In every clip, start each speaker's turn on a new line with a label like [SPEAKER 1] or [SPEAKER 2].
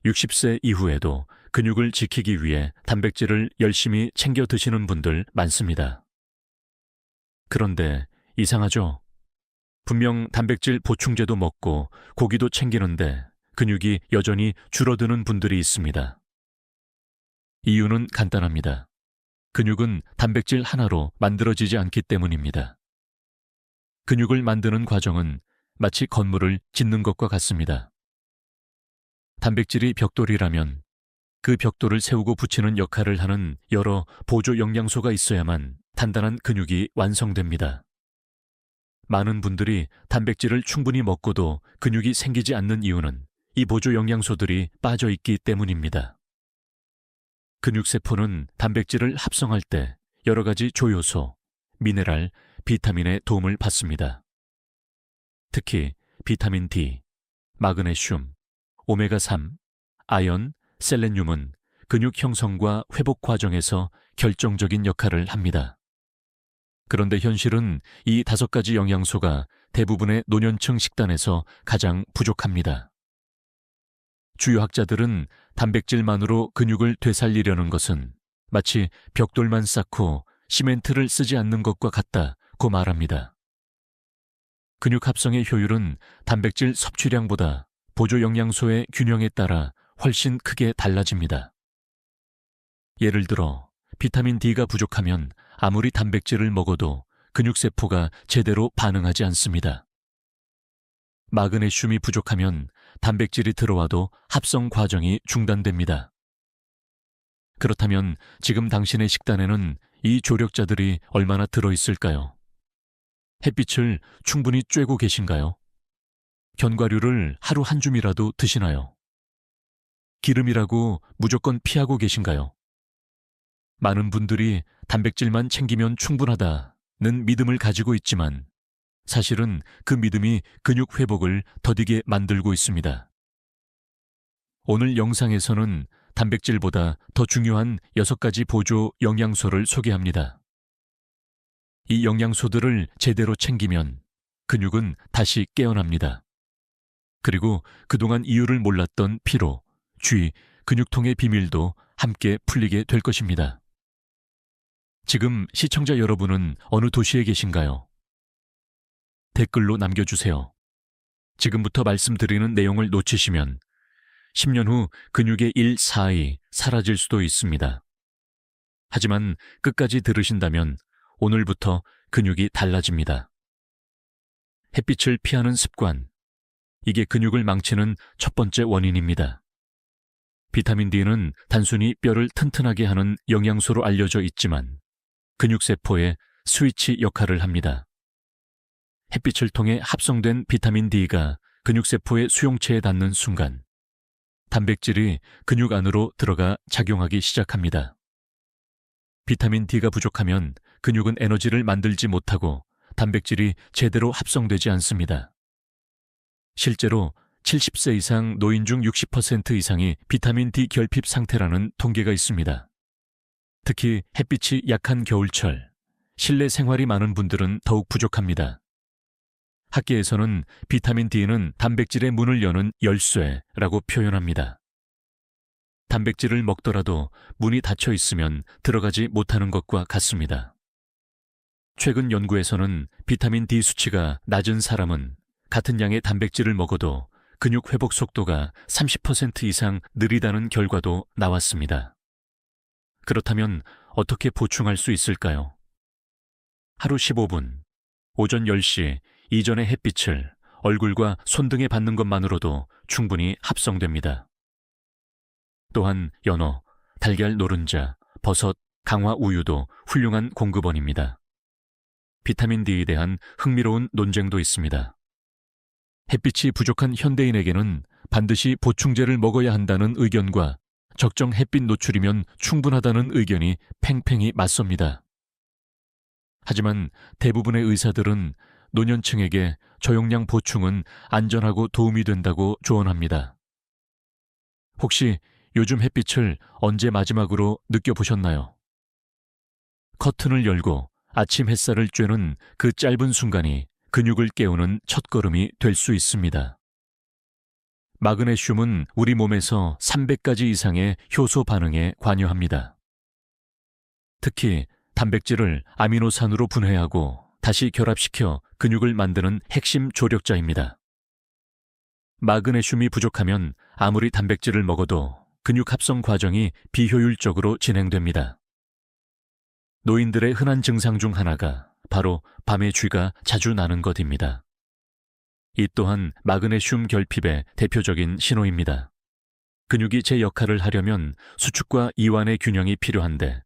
[SPEAKER 1] 60세 이후에도 근육을 지키기 위해 단백질을 열심히 챙겨 드시는 분들 많습니다. 그런데 이상하죠? 분명 단백질 보충제도 먹고 고기도 챙기는데 근육이 여전히 줄어드는 분들이 있습니다. 이유는 간단합니다. 근육은 단백질 하나로 만들어지지 않기 때문입니다. 근육을 만드는 과정은 마치 건물을 짓는 것과 같습니다. 단백질이 벽돌이라면 그 벽돌을 세우고 붙이는 역할을 하는 여러 보조 영양소가 있어야만 단단한 근육이 완성됩니다. 많은 분들이 단백질을 충분히 먹고도 근육이 생기지 않는 이유는 이 보조 영양소들이 빠져 있기 때문입니다. 근육세포는 단백질을 합성할 때 여러 가지 조효소, 미네랄, 비타민의 도움을 받습니다. 특히 비타민 D, 마그네슘, 오메가3, 아연, 셀레늄은 근육 형성과 회복 과정에서 결정적인 역할을 합니다. 그런데 현실은 이 5가지 영양소가 대부분의 노년층 식단에서 가장 부족합니다. 주요 학자들은 단백질만으로 근육을 되살리려는 것은 마치 벽돌만 쌓고 시멘트를 쓰지 않는 것과 같다고 말합니다. 근육 합성의 효율은 단백질 섭취량보다 보조 영양소의 균형에 따라 훨씬 크게 달라집니다. 예를 들어 비타민 D가 부족하면 아무리 단백질을 먹어도 근육세포가 제대로 반응하지 않습니다. 마그네슘이 부족하면 단백질이 들어와도 합성 과정이 중단됩니다. 그렇다면 지금 당신의 식단에는 이 조력자들이 얼마나 들어있을까요? 햇빛을 충분히 쬐고 계신가요? 견과류를 하루 한 줌이라도 드시나요? 기름이라고 무조건 피하고 계신가요? 많은 분들이 단백질만 챙기면 충분하다는 믿음을 가지고 있지만 사실은 그 믿음이 근육 회복을 더디게 만들고 있습니다. 오늘 영상에서는 단백질보다 더 중요한 6가지 보조 영양소를 소개합니다. 이 영양소들을 제대로 챙기면 근육은 다시 깨어납니다. 그리고 그동안 이유를 몰랐던 피로, 쥐, 근육통의 비밀도 함께 풀리게 될 것입니다. 지금 시청자 여러분은 어느 도시에 계신가요? 댓글로 남겨주세요. 지금부터 말씀드리는 내용을 놓치시면 10년 후 근육의 1/4이 사라질 수도 있습니다. 하지만 끝까지 들으신다면 오늘부터 근육이 달라집니다. 햇빛을 피하는 습관, 이게 근육을 망치는 첫 번째 원인입니다. 비타민 D는 단순히 뼈를 튼튼하게 하는 영양소로 알려져 있지만 근육세포의 스위치 역할을 합니다. 햇빛을 통해 합성된 비타민 D가 근육세포의 수용체에 닿는 순간 단백질이 근육 안으로 들어가 작용하기 시작합니다. 비타민 D가 부족하면 근육은 에너지를 만들지 못하고 단백질이 제대로 합성되지 않습니다. 실제로 70세 이상 노인 중 60% 이상이 비타민 D 결핍 상태라는 통계가 있습니다. 특히 햇빛이 약한 겨울철, 실내 생활이 많은 분들은 더욱 부족합니다. 학계에서는 비타민 D는 단백질의 문을 여는 열쇠라고 표현합니다. 단백질을 먹더라도 문이 닫혀 있으면 들어가지 못하는 것과 같습니다. 최근 연구에서는 비타민 D 수치가 낮은 사람은 같은 양의 단백질을 먹어도 근육 회복 속도가 30% 이상 느리다는 결과도 나왔습니다. 그렇다면 어떻게 보충할 수 있을까요? 하루 15분, 오전 10시 이전의 햇빛을 얼굴과 손등에 받는 것만으로도 충분히 합성됩니다. 또한 연어, 달걀 노른자, 버섯, 강화 우유도 훌륭한 공급원입니다. 비타민 D에 대한 흥미로운 논쟁도 있습니다. 햇빛이 부족한 현대인에게는 반드시 보충제를 먹어야 한다는 의견과 적정 햇빛 노출이면 충분하다는 의견이 팽팽히 맞섭니다. 하지만 대부분의 의사들은 노년층에게 저용량 보충은 안전하고 도움이 된다고 조언합니다. 혹시 요즘 햇빛을 언제 마지막으로 느껴보셨나요? 커튼을 열고 아침 햇살을 쬐는 그 짧은 순간이 근육을 깨우는 첫걸음이 될 수 있습니다. 마그네슘은 우리 몸에서 300가지 이상의 효소 반응에 관여합니다. 특히 단백질을 아미노산으로 분해하고 다시 결합시켜 근육을 만드는 핵심 조력자입니다. 마그네슘이 부족하면 아무리 단백질을 먹어도 근육 합성 과정이 비효율적으로 진행됩니다. 노인들의 흔한 증상 중 하나가 바로 밤에 쥐가 자주 나는 것입니다. 이 또한 마그네슘 결핍의 대표적인 신호입니다. 근육이 제 역할을 하려면 수축과 이완의 균형이 필요한데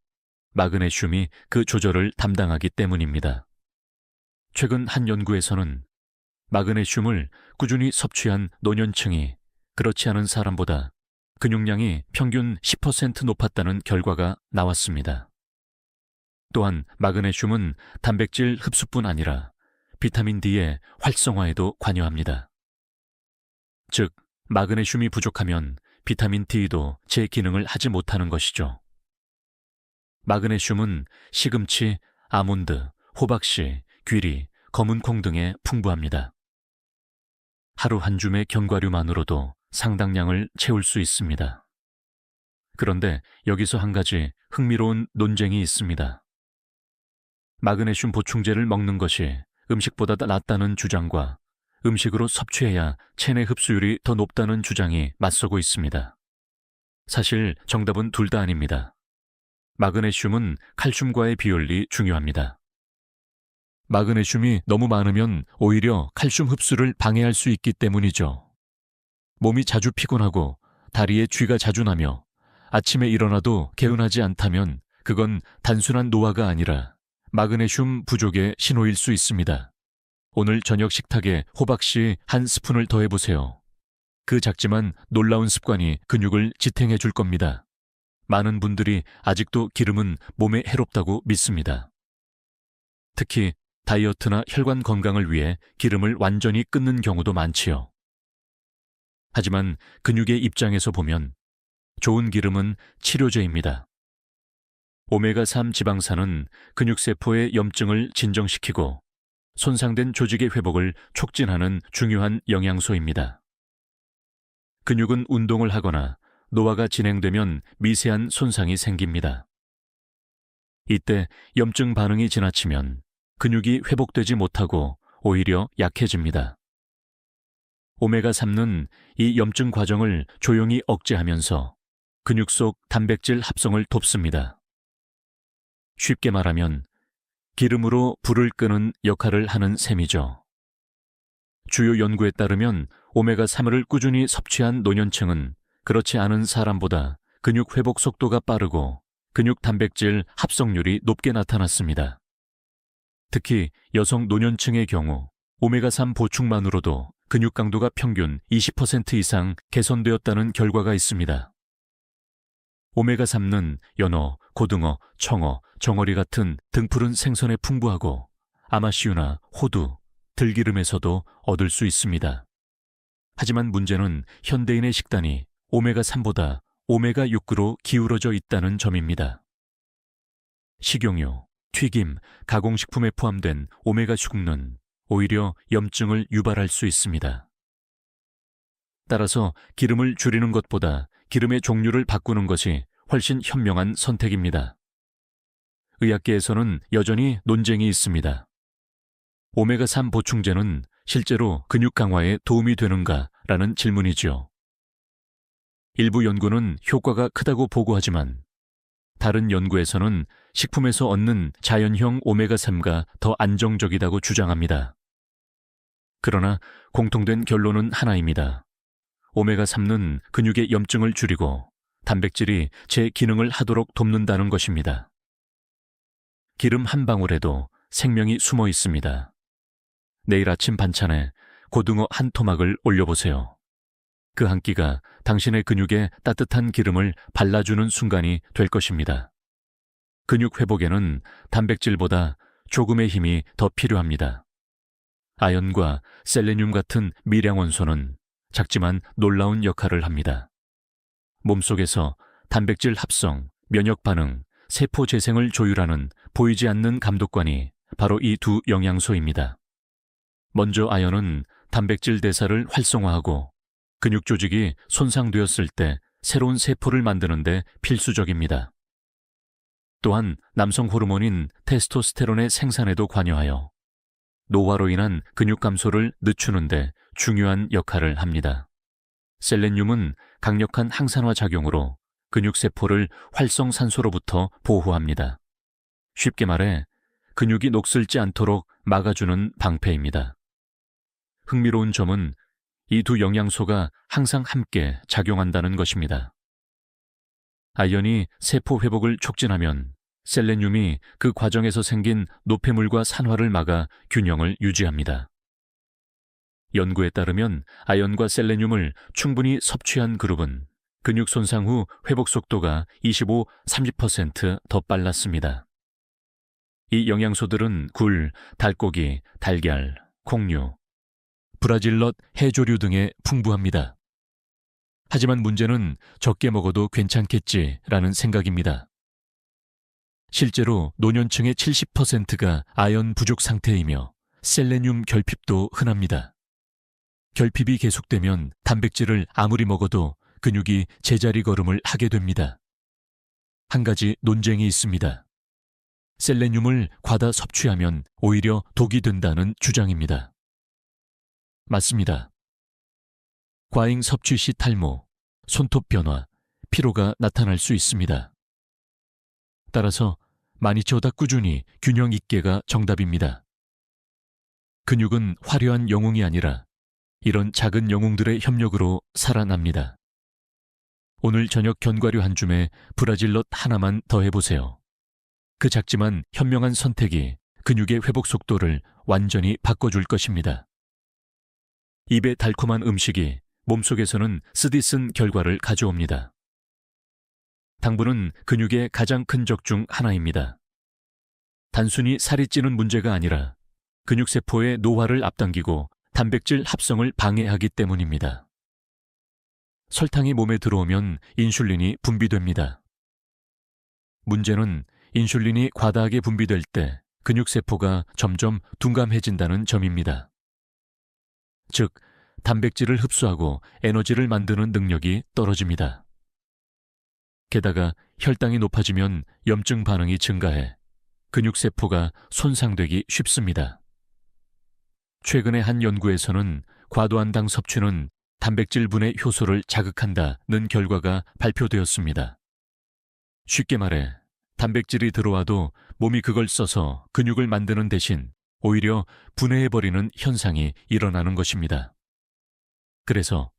[SPEAKER 1] 마그네슘이 그 조절을 담당하기 때문입니다. 최근 한 연구에서는 마그네슘을 꾸준히 섭취한 노년층이 그렇지 않은 사람보다 근육량이 평균 10% 높았다는 결과가 나왔습니다. 또한 마그네슘은 단백질 흡수뿐 아니라 비타민 D의 활성화에도 관여합니다. 즉, 마그네슘이 부족하면 비타민 D도 제 기능을 하지 못하는 것이죠. 마그네슘은 시금치, 아몬드, 호박씨, 귀리, 검은콩 등에 풍부합니다. 하루 한 줌의 견과류만으로도 상당량을 채울 수 있습니다. 그런데 여기서 한 가지 흥미로운 논쟁이 있습니다. 마그네슘 보충제를 먹는 것이 음식보다 낫다는 주장과 음식으로 섭취해야 체내 흡수율이 더 높다는 주장이 맞서고 있습니다. 사실 정답은 둘 다 아닙니다. 마그네슘은 칼슘과의 비율이 중요합니다. 마그네슘이 너무 많으면 오히려 칼슘 흡수를 방해할 수 있기 때문이죠. 몸이 자주 피곤하고 다리에 쥐가 자주 나며 아침에 일어나도 개운하지 않다면 그건 단순한 노화가 아니라 마그네슘 부족의 신호일 수 있습니다. 오늘 저녁 식탁에 호박씨 한 스푼을 더해보세요. 그 작지만 놀라운 습관이 근육을 지탱해 줄 겁니다. 많은 분들이 아직도 기름은 몸에 해롭다고 믿습니다. 특히 다이어트나 혈관 건강을 위해 기름을 완전히 끊는 경우도 많지요. 하지만 근육의 입장에서 보면 좋은 기름은 치료제입니다. 오메가3 지방산은 근육세포의 염증을 진정시키고 손상된 조직의 회복을 촉진하는 중요한 영양소입니다. 근육은 운동을 하거나 노화가 진행되면 미세한 손상이 생깁니다. 이때 염증 반응이 지나치면 근육이 회복되지 못하고 오히려 약해집니다. 오메가3는 이 염증 과정을 조용히 억제하면서 근육 속 단백질 합성을 돕습니다. 쉽게 말하면 기름으로 불을 끄는 역할을 하는 셈이죠. 주요 연구에 따르면 오메가3을 꾸준히 섭취한 노년층은 그렇지 않은 사람보다 근육 회복 속도가 빠르고 근육 단백질 합성률이 높게 나타났습니다. 특히 여성 노년층의 경우 오메가3 보충만으로도 근육 강도가 평균 20% 이상 개선되었다는 결과가 있습니다. 오메가3는 연어, 고등어, 청어, 정어리 같은 등푸른 생선에 풍부하고 아마씨유나 호두, 들기름에서도 얻을 수 있습니다. 하지만 문제는 현대인의 식단이 오메가3보다 오메가6로 기울어져 있다는 점입니다. 식용유, 튀김, 가공식품에 포함된 오메가 죽는 오히려 염증을 유발할 수 있습니다. 따라서 기름을 줄이는 것보다 기름의 종류를 바꾸는 것이 훨씬 현명한 선택입니다. 의학계에서는 여전히 논쟁이 있습니다. 오메가3 보충제는 실제로 근육 강화에 도움이 되는가라는 질문이죠. 일부 연구는 효과가 크다고 보고하지만 다른 연구에서는 식품에서 얻는 자연형 오메가3가 더 안정적이라고 주장합니다. 그러나 공통된 결론은 하나입니다. 오메가3는 근육의 염증을 줄이고 단백질이 제 기능을 하도록 돕는다는 것입니다. 기름 한 방울에도 생명이 숨어 있습니다. 내일 아침 반찬에 고등어 한 토막을 올려보세요. 그 한 끼가 당신의 근육에 따뜻한 기름을 발라주는 순간이 될 것입니다. 근육 회복에는 단백질보다 조금의 힘이 더 필요합니다. 아연과 셀레늄 같은 미량 원소는 작지만 놀라운 역할을 합니다. 몸속에서 단백질 합성, 면역 반응, 세포 재생을 조율하는 보이지 않는 감독관이 바로 이 두 영양소입니다. 먼저 아연은 단백질 대사를 활성화하고 근육 조직이 손상되었을 때 새로운 세포를 만드는 데 필수적입니다. 또한 남성 호르몬인 테스토스테론의 생산에도 관여하여 노화로 인한 근육 감소를 늦추는 데 중요한 역할을 합니다. 셀레늄은 강력한 항산화 작용으로 근육세포를 활성산소로부터 보호합니다. 쉽게 말해 근육이 녹슬지 않도록 막아주는 방패입니다. 흥미로운 점은 이 두 영양소가 항상 함께 작용한다는 것입니다. 아연이 세포 회복을 촉진하면 셀레늄이 그 과정에서 생긴 노폐물과 산화를 막아 균형을 유지합니다. 연구에 따르면 아연과 셀레늄을 충분히 섭취한 그룹은 근육 손상 후 회복 속도가 25-30% 더 빨랐습니다. 이 영양소들은 굴, 닭고기, 달걀, 콩류, 브라질넛, 해조류 등에 풍부합니다. 하지만 문제는 적게 먹어도 괜찮겠지라는 생각입니다. 실제로 노년층의 70%가 아연 부족 상태이며 셀레늄 결핍도 흔합니다. 결핍이 계속되면 단백질을 아무리 먹어도 근육이 제자리 걸음을 하게 됩니다. 한 가지 논쟁이 있습니다. 셀레늄을 과다 섭취하면 오히려 독이 된다는 주장입니다. 맞습니다. 과잉 섭취 시 탈모, 손톱 변화, 피로가 나타날 수 있습니다. 따라서 많이처다 꾸준히 균형 있게가 정답입니다. 근육은 화려한 영웅이 아니라 이런 작은 영웅들의 협력으로 살아납니다. 오늘 저녁 견과류 한 줌에 브라질넛 하나만 더해보세요. 그 작지만 현명한 선택이 근육의 회복 속도를 완전히 바꿔줄 것입니다. 입의 달콤한 음식이 몸속에서는 쓰디쓴 결과를 가져옵니다. 당분은 근육의 가장 큰 적 중 하나입니다. 단순히 살이 찌는 문제가 아니라 근육세포의 노화를 앞당기고 단백질 합성을 방해하기 때문입니다. 설탕이 몸에 들어오면 인슐린이 분비됩니다. 문제는 인슐린이 과다하게 분비될 때 근육세포가 점점 둔감해진다는 점입니다. 즉, 단백질을 흡수하고 에너지를 만드는 능력이 떨어집니다. 게다가 혈당이 높아지면 염증 반응이 증가해 근육세포가 손상되기 쉽습니다. 최근의 한 연구에서는 과도한 당 섭취는 단백질 분해 효소를 자극한다는 결과가 발표되었습니다. 쉽게 말해 단백질이 들어와도 몸이 그걸 써서 근육을 만드는 대신 오히려 분해해버리는 현상이 일어나는 것입니다. 그래서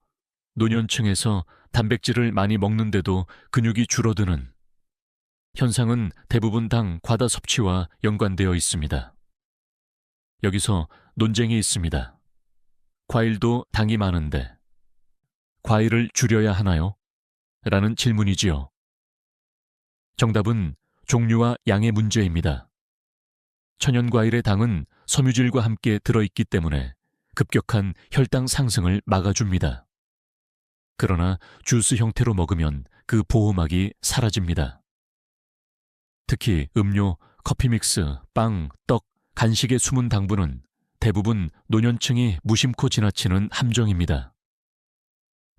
[SPEAKER 1] 노년층에서 단백질을 많이 먹는데도 근육이 줄어드는 현상은 대부분 당 과다 섭취와 연관되어 있습니다. 여기서 논쟁이 있습니다. 과일도 당이 많은데 과일을 줄여야 하나요? 라는 질문이지요. 정답은 종류와 양의 문제입니다. 천연과일의 당은 섬유질과 함께 들어있기 때문에 급격한 혈당 상승을 막아줍니다. 그러나 주스 형태로 먹으면 그 보호막이 사라집니다. 특히 음료, 커피 믹스, 빵, 떡, 간식의 숨은 당분은 대부분 노년층이 무심코 지나치는 함정입니다.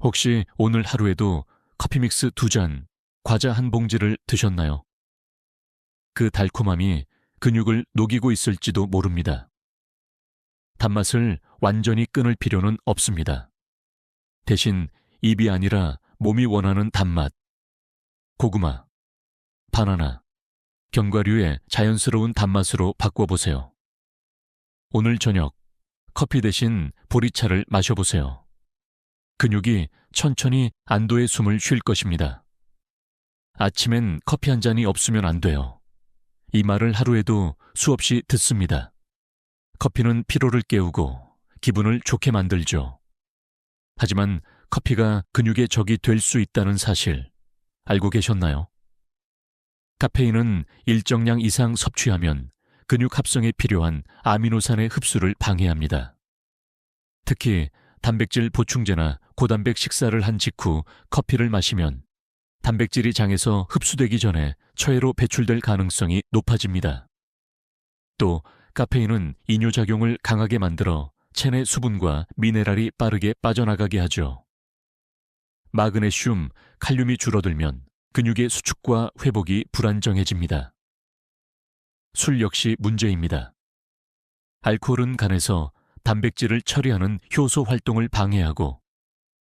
[SPEAKER 1] 혹시 오늘 하루에도 커피 믹스 2잔, 과자 한 봉지를 드셨나요? 그 달콤함이 근육을 녹이고 있을지도 모릅니다. 단맛을 완전히 끊을 필요는 없습니다. 대신 입이 아니라 몸이 원하는 단맛, 고구마, 바나나, 견과류의 자연스러운 단맛으로 바꿔보세요. 오늘 저녁 커피 대신 보리차를 마셔보세요. 근육이 천천히 안도의 숨을 쉴 것입니다. 아침엔 커피 한 잔이 없으면 안 돼요. 이 말을 하루에도 수없이 듣습니다. 커피는 피로를 깨우고 기분을 좋게 만들죠. 하지만 커피가 근육의 적이 될 수 있다는 사실 알고 계셨나요? 카페인은 일정량 이상 섭취하면 근육 합성에 필요한 아미노산의 흡수를 방해합니다. 특히 단백질 보충제나 고단백 식사를 한 직후 커피를 마시면 단백질이 장에서 흡수되기 전에 처해로 배출될 가능성이 높아집니다. 또 카페인은 이뇨작용을 강하게 만들어 체내 수분과 미네랄이 빠르게 빠져나가게 하죠. 마그네슘, 칼륨이 줄어들면 근육의 수축과 회복이 불안정해집니다. 술 역시 문제입니다. 알코올은 간에서 단백질을 처리하는 효소 활동을 방해하고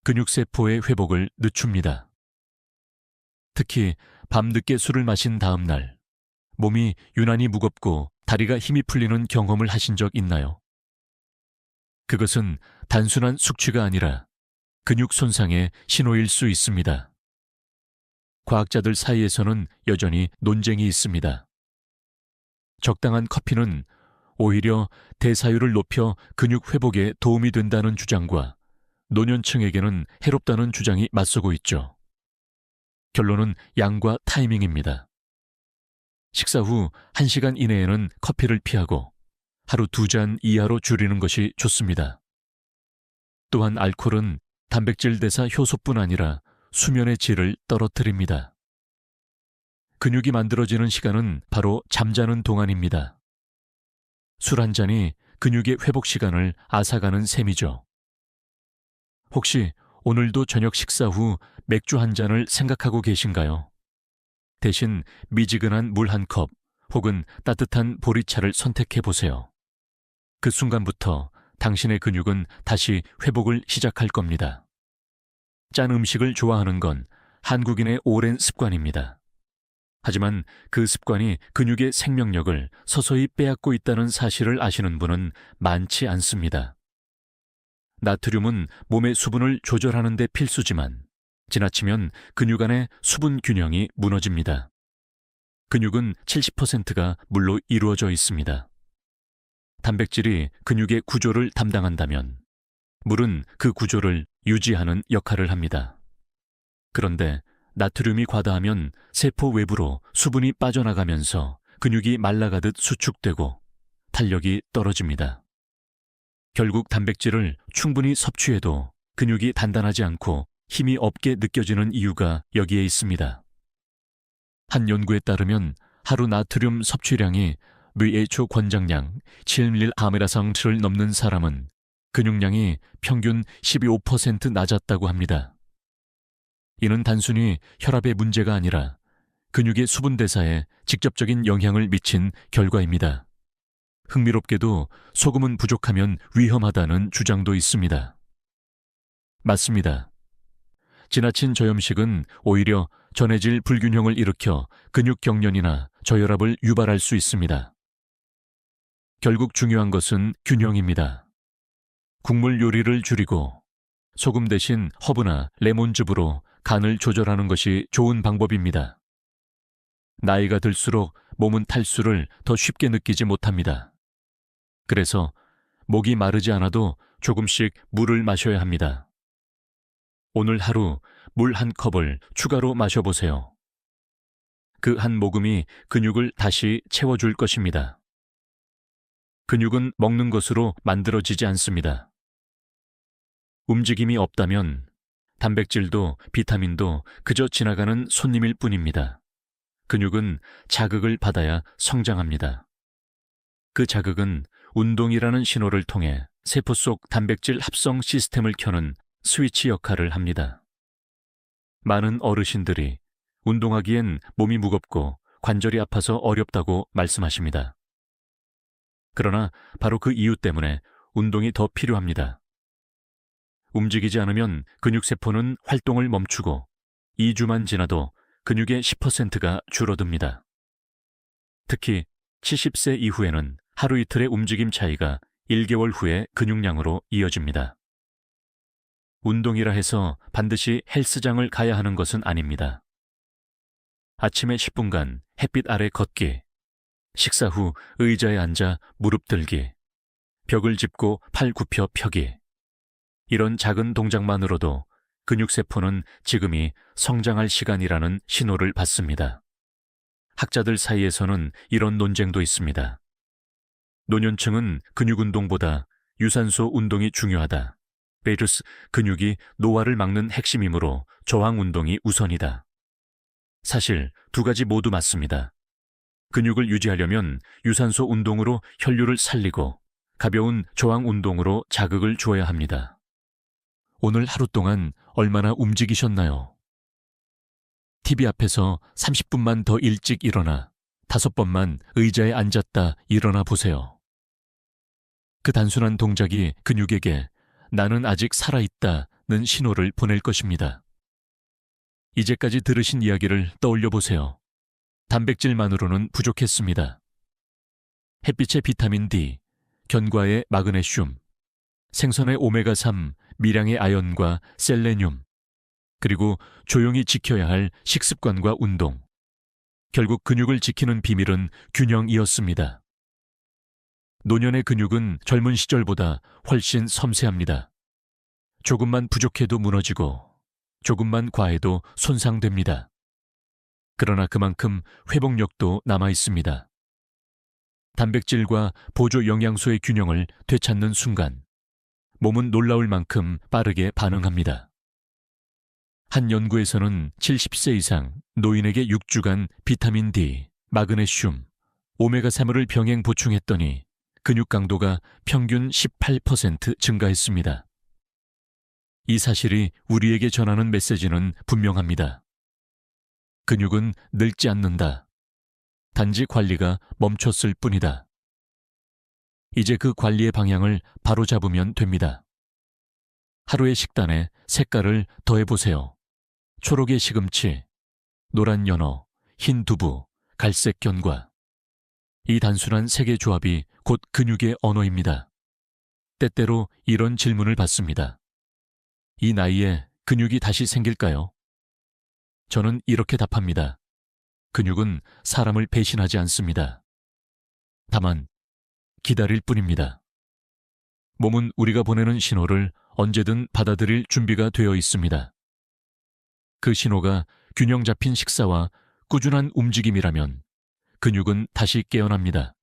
[SPEAKER 1] 근육세포의 회복을 늦춥니다. 특히 밤늦게 술을 마신 다음 날, 몸이 유난히 무겁고 다리가 힘이 풀리는 경험을 하신 적 있나요? 그것은 단순한 숙취가 아니라 근육 손상의 신호일 수 있습니다. 과학자들 사이에서는 여전히 논쟁이 있습니다. 적당한 커피는 오히려 대사율을 높여 근육 회복에 도움이 된다는 주장과 노년층에게는 해롭다는 주장이 맞서고 있죠. 결론은 양과 타이밍입니다. 식사 후 1시간 이내에는 커피를 피하고 하루 2잔 이하로 줄이는 것이 좋습니다. 또한 알코올은 단백질 대사 효소뿐 아니라 수면의 질을 떨어뜨립니다. 근육이 만들어지는 시간은 바로 잠자는 동안입니다. 술 한 잔이 근육의 회복 시간을 앗아가는 셈이죠. 혹시 오늘도 저녁 식사 후 맥주 한 잔을 생각하고 계신가요? 대신 미지근한 물 한 컵 혹은 따뜻한 보리차를 선택해 보세요. 그 순간부터 당신의 근육은 다시 회복을 시작할 겁니다. 짠 음식을 좋아하는 건 한국인의 오랜 습관입니다. 하지만 그 습관이 근육의 생명력을 서서히 빼앗고 있다는 사실을 아시는 분은 많지 않습니다. 나트륨은 몸의 수분을 조절하는 데 필수지만 지나치면 근육 안의 수분 균형이 무너집니다. 근육은 70%가 물로 이루어져 있습니다. 단백질이 근육의 구조를 담당한다면 물은 그 구조를 유지하는 역할을 합니다. 그런데 나트륨이 과다하면 세포 외부로 수분이 빠져나가면서 근육이 말라가듯 수축되고 탄력이 떨어집니다. 결국 단백질을 충분히 섭취해도 근육이 단단하지 않고 힘이 없게 느껴지는 이유가 여기에 있습니다. 한 연구에 따르면 하루 나트륨 섭취량이 WHO 권장량 7mg를 넘는 사람은 근육량이 평균 12% 낮았다고 합니다. 이는 단순히 혈압의 문제가 아니라 근육의 수분 대사에 직접적인 영향을 미친 결과입니다. 흥미롭게도 소금은 부족하면 위험하다는 주장도 있습니다. 맞습니다. 지나친 저염식은 오히려 전해질 불균형을 일으켜 근육 경련이나 저혈압을 유발할 수 있습니다. 결국 중요한 것은 균형입니다. 국물 요리를 줄이고 소금 대신 허브나 레몬즙으로 간을 조절하는 것이 좋은 방법입니다. 나이가 들수록 몸은 탈수를 더 쉽게 느끼지 못합니다. 그래서 목이 마르지 않아도 조금씩 물을 마셔야 합니다. 오늘 하루 물 한 컵을 추가로 마셔보세요. 그 한 모금이 근육을 다시 채워줄 것입니다. 근육은 먹는 것으로 만들어지지 않습니다. 움직임이 없다면 단백질도 비타민도 그저 지나가는 손님일 뿐입니다. 근육은 자극을 받아야 성장합니다. 그 자극은 운동이라는 신호를 통해 세포 속 단백질 합성 시스템을 켜는 스위치 역할을 합니다. 많은 어르신들이 운동하기엔 몸이 무겁고 관절이 아파서 어렵다고 말씀하십니다. 그러나 바로 그 이유 때문에 운동이 더 필요합니다. 움직이지 않으면 근육세포는 활동을 멈추고 2주만 지나도 근육의 10%가 줄어듭니다. 특히 70세 이후에는 하루 이틀의 움직임 차이가 1개월 후에 근육량으로 이어집니다. 운동이라 해서 반드시 헬스장을 가야 하는 것은 아닙니다. 아침에 10분간 햇빛 아래 걷기, 식사 후 의자에 앉아 무릎 들기, 벽을 짚고 팔 굽혀 펴기. 이런 작은 동작만으로도 근육세포는 지금이 성장할 시간이라는 신호를 받습니다. 학자들 사이에서는 이런 논쟁도 있습니다. 노년층은 근육운동보다 유산소 운동이 중요하다. 베르스 근육이 노화를 막는 핵심이므로 저항운동이 우선이다. 사실 두 가지 모두 맞습니다. 근육을 유지하려면 유산소 운동으로 혈류를 살리고 가벼운 저항운동으로 자극을 줘야 합니다. 오늘 하루 동안 얼마나 움직이셨나요? TV 앞에서 30분만 더 일찍 일어나 5번만 의자에 앉았다 일어나 보세요. 그 단순한 동작이 근육에게 나는 아직 살아있다는 신호를 보낼 것입니다. 이제까지 들으신 이야기를 떠올려 보세요. 단백질만으로는 부족했습니다. 햇빛의 비타민 D, 견과의 마그네슘, 생선의 오메가3, 밀양의 아연과 셀레늄, 그리고 조용히 지켜야 할 식습관과 운동. 결국 근육을 지키는 비밀은 균형이었습니다. 노년의 근육은 젊은 시절보다 훨씬 섬세합니다. 조금만 부족해도 무너지고 조금만 과해도 손상됩니다. 그러나 그만큼 회복력도 남아 있습니다. 단백질과 보조 영양소의 균형을 되찾는 순간 몸은 놀라울 만큼 빠르게 반응합니다. 한 연구에서는 70세 이상 노인에게 6주간 비타민 D, 마그네슘, 오메가3을 병행 보충했더니 근육 강도가 평균 18% 증가했습니다. 이 사실이 우리에게 전하는 메시지는 분명합니다. 근육은 늙지 않는다. 단지 관리가 멈췄을 뿐이다. 이제 그 관리의 방향을 바로 잡으면 됩니다. 하루의 식단에 색깔을 더해보세요. 초록의 시금치, 노란 연어, 흰 두부, 갈색 견과. 이 단순한 세 개 조합이 곧 근육의 언어입니다. 때때로 이런 질문을 받습니다. 이 나이에 근육이 다시 생길까요? 저는 이렇게 답합니다. 근육은 사람을 배신하지 않습니다. 다만 기다릴 뿐입니다. 몸은 우리가 보내는 신호를 언제든 받아들일 준비가 되어 있습니다. 그 신호가 균형 잡힌 식사와 꾸준한 움직임이라면 근육은 다시 깨어납니다.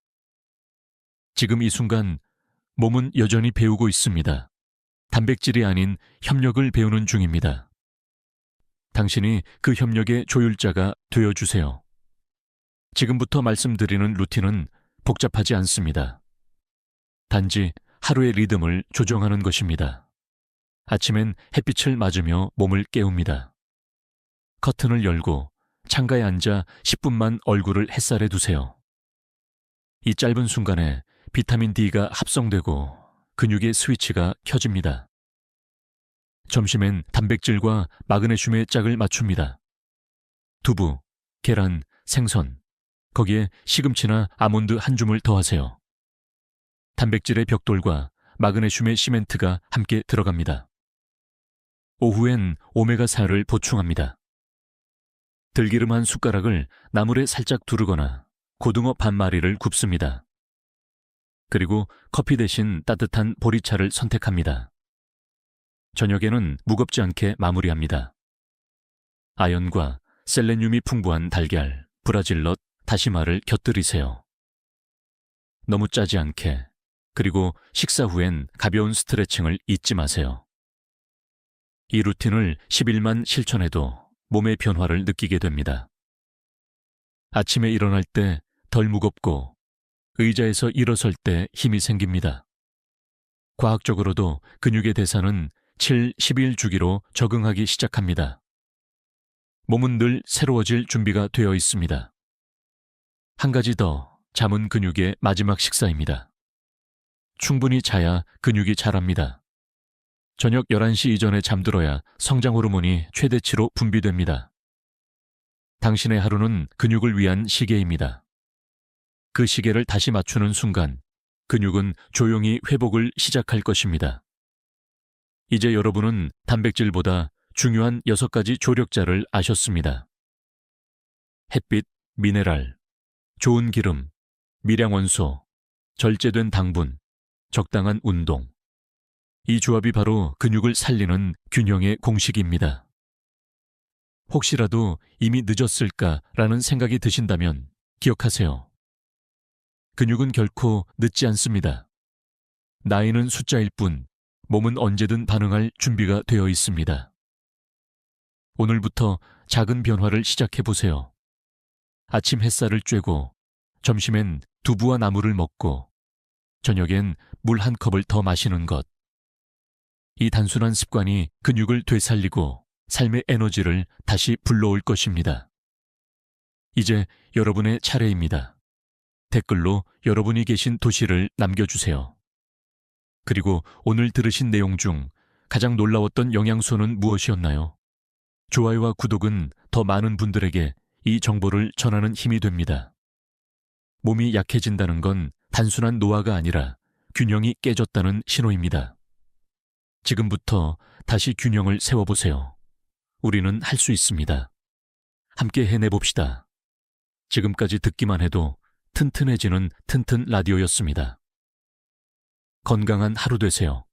[SPEAKER 1] 지금 이 순간 몸은 여전히 배우고 있습니다. 단백질이 아닌 협력을 배우는 중입니다. 당신이 그 협력의 조율자가 되어주세요. 지금부터 말씀드리는 루틴은 복잡하지 않습니다. 단지 하루의 리듬을 조정하는 것입니다. 아침엔 햇빛을 맞으며 몸을 깨웁니다. 커튼을 열고 창가에 앉아 10분만 얼굴을 햇살에 두세요. 이 짧은 순간에 비타민 D가 합성되고 근육의 스위치가 켜집니다. 점심엔 단백질과 마그네슘의 짝을 맞춥니다. 두부, 계란, 생선, 거기에 시금치나 아몬드 한 줌을 더하세요. 단백질의 벽돌과 마그네슘의 시멘트가 함께 들어갑니다. 오후엔 오메가4를 보충합니다. 들기름 한 숟가락을 나물에 살짝 두르거나 고등어 반마리를 굽습니다. 그리고 커피 대신 따뜻한 보리차를 선택합니다. 저녁에는 무겁지 않게 마무리합니다. 아연과 셀레늄이 풍부한 달걀, 브라질넛, 다시마를 곁들이세요. 너무 짜지 않게, 그리고 식사 후엔 가벼운 스트레칭을 잊지 마세요. 이 루틴을 10일만 실천해도 몸의 변화를 느끼게 됩니다. 아침에 일어날 때 덜 무겁고 의자에서 일어설 때 힘이 생깁니다. 과학적으로도 근육의 대사는 7-11 주기로 적응하기 시작합니다. 몸은 늘 새로워질 준비가 되어 있습니다. 한 가지 더, 잠은 근육의 마지막 식사입니다. 충분히 자야 근육이 자랍니다. 저녁 11시 이전에 잠들어야 성장 호르몬이 최대치로 분비됩니다. 당신의 하루는 근육을 위한 시계입니다. 그 시계를 다시 맞추는 순간 근육은 조용히 회복을 시작할 것입니다. 이제 여러분은 단백질보다 중요한 6가지 조력자를 아셨습니다. 햇빛, 미네랄, 좋은 기름, 미량 원소, 절제된 당분, 적당한 운동. 이 조합이 바로 근육을 살리는 균형의 공식입니다. 혹시라도 이미 늦었을까라는 생각이 드신다면 기억하세요. 근육은 결코 늦지 않습니다. 나이는 숫자일 뿐 몸은 언제든 반응할 준비가 되어 있습니다. 오늘부터 작은 변화를 시작해 보세요. 아침 햇살을 쬐고 점심엔 두부와 나물을 먹고 저녁엔 물 한 컵을 더 마시는 것. 이 단순한 습관이 근육을 되살리고 삶의 에너지를 다시 불러올 것입니다. 이제 여러분의 차례입니다. 댓글로 여러분이 계신 도시를 남겨주세요. 그리고 오늘 들으신 내용 중 가장 놀라웠던 영양소는 무엇이었나요? 좋아요와 구독은 더 많은 분들에게 이 정보를 전하는 힘이 됩니다. 몸이 약해진다는 건 단순한 노화가 아니라 균형이 깨졌다는 신호입니다. 지금부터 다시 균형을 세워보세요. 우리는 할 수 있습니다. 함께 해내봅시다. 지금까지 듣기만 해도 튼튼해지는 튼튼 라디오였습니다. 건강한 하루 되세요.